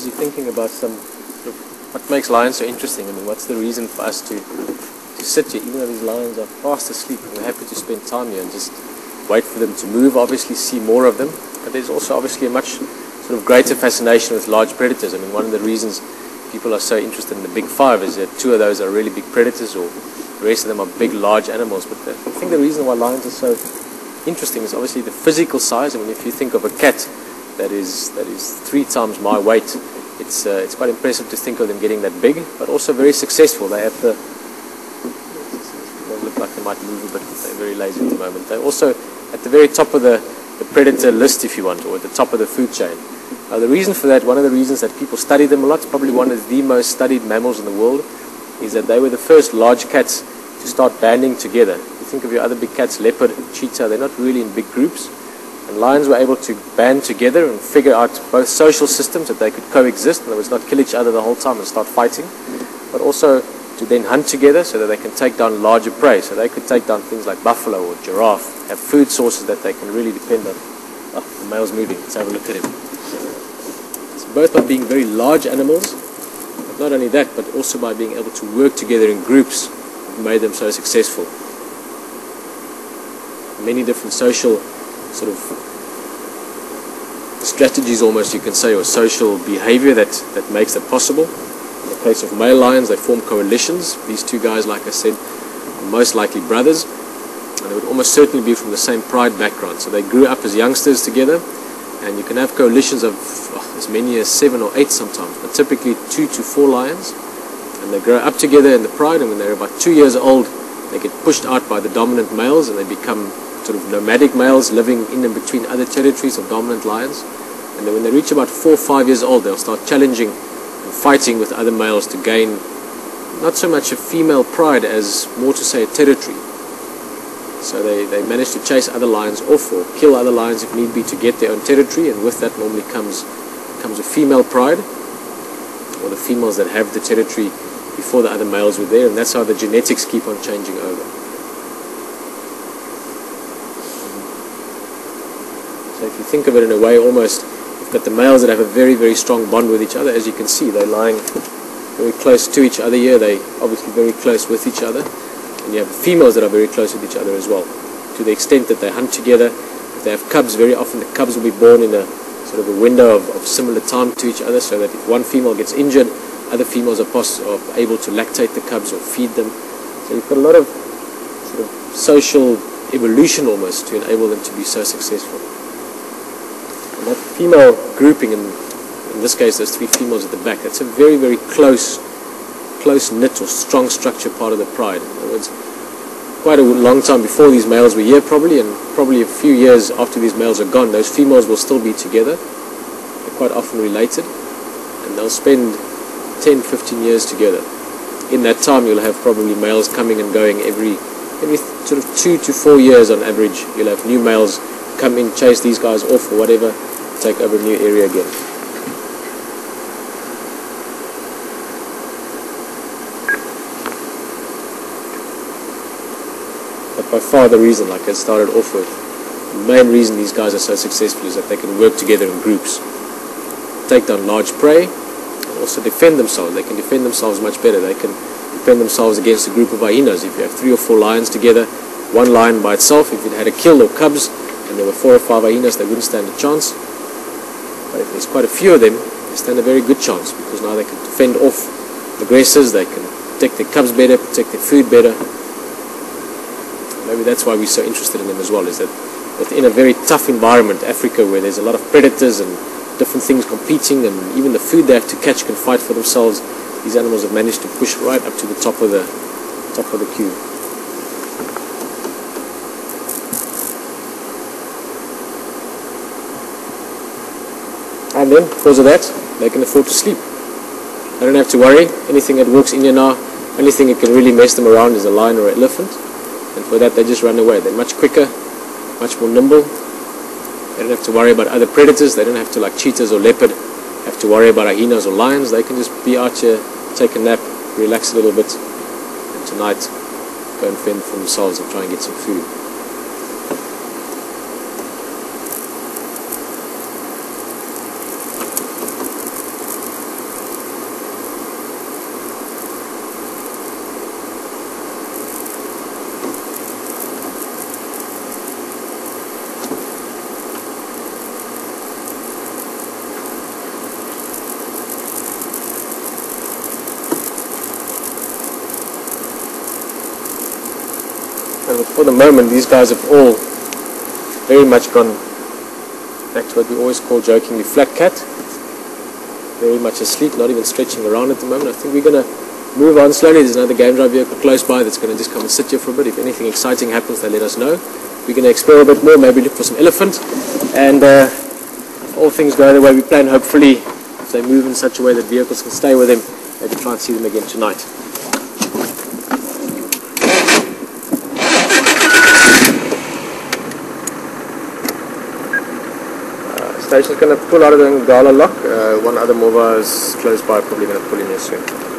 busy thinking about what makes lions so interesting. I mean, what's the reason for us to sit here, even though these lions are fast asleep, and we're happy to spend time here and just wait for them to move, obviously see more of them. But there's also obviously a much sort of greater fascination with large predators. I mean, one of the reasons people are so interested in the big five is that 2 of those are really big predators, or the rest of them are big, large animals. But I think the reason why lions are so interesting is obviously the physical size. I mean, if you think of a cat that is 3 times my weight, it's quite impressive to think of them getting that big, but also very successful. They have they look like they might move a bit, but they're very lazy at the moment. They're also at the very top of the predator list, if you want, or at the top of the food chain. The reason for that, one of the reasons that people study them a lot, probably one of the most studied mammals in the world, is that they were the first large cats to start banding together. You think of your other big cats, leopard, cheetah, they're not really in big groups. And lions were able to band together and figure out both social systems, that they could coexist, in other words, not kill each other the whole time and start fighting, but also to then hunt together so that they can take down larger prey. So they could take down things like buffalo or giraffe, have food sources that they can really depend on. Oh, the male's moving. Let's have a look at him. So both by being very large animals, but not only that, but also by being able to work together in groups, made them so successful. Many different social sort of strategies, almost you can say, or social behavior that makes that possible. In the case of male lions, they form coalitions. These 2 guys, like I said, are most likely brothers, and they would almost certainly be from the same pride background. So they grew up as youngsters together, and you can have coalitions of as many as 7 or 8 sometimes, but typically 2 to 4 lions. And they grow up together in the pride, and when they're about 2 years old, they get pushed out by the dominant males, and they become sort of nomadic males living in and between other territories of dominant lions. And then when they reach about 4 or 5 years old, they'll start challenging and fighting with other males to gain not so much a female pride as more to say a territory. So they manage to chase other lions off or kill other lions if need be to get their own territory, and with that normally comes a female pride, or the females that have the territory before the other males were there, and that's how the genetics keep on changing over. So if you think of it in a way, almost you've got the males that have a very, very strong bond with each other. As you can see, they're lying very close to each other here. They're obviously very close with each other. And you have the females that are very close with each other as well, to the extent that they hunt together. If they have cubs, very often the cubs will be born in a sort of a window of similar time to each other, so that if one female gets injured, other females are able to lactate the cubs or feed them. So you've got a lot of sort of social evolution almost to enable them to be so successful. And that female grouping, in this case those 3 females at the back, that's a very, very close-knit or strong structure part of the pride. In other words, quite a long time before these males were here probably, and probably a few years after these males are gone, those females will still be together. They're quite often related, and they'll spend 10, 15 years together. In that time you'll have probably males coming and going every sort of 2 to 4 years on average. You'll have new males come in, chase these guys off or whatever, take over a new area again. But by far the reason, like I started off with, the main reason these guys are so successful is that they can work together in groups, take down large prey, and also defend themselves. They can defend themselves much better. They can defend themselves against a group of hyenas. If you have 3 or 4 lions together, one lion by itself, if it had a kill or cubs, and there were 4 or 5 hyenas, they wouldn't stand a chance. But if there's quite a few of them, they stand a very good chance, because now they can defend off aggressors, they can protect their cubs better, protect their food better. Maybe that's why we're so interested in them as well, is that within a very tough environment, Africa, where there's a lot of predators and different things competing, and even the food they have to catch can fight for themselves, these animals have managed to push right up to the top of the queue. And then, because of that, they can afford to sleep. They don't have to worry. Anything that walks in here now, only thing that can really mess them around is a lion or an elephant. And for that, they just run away. They're much quicker, much more nimble. They don't have to worry about other predators. They don't have to, like cheetahs or leopard, have to worry about hyenas or lions. They can just be out here, take a nap, relax a little bit, and tonight go and fend for themselves and try and get some food. So for the moment, these guys have all very much gone back to what we always call jokingly flat cat. Very much asleep, not even stretching around at the moment. I think we're going to move on slowly. There's another game drive vehicle close by that's going to just come and sit here for a bit. If anything exciting happens, they let us know. We're going to explore a bit more, maybe look for some elephant, and if all things go the way we plan, hopefully if they move in such a way that vehicles can stay with them, maybe try and see them again tonight. Station's going to pull out of the Ngala lock. One other Morva is close by, probably going to pull in here soon.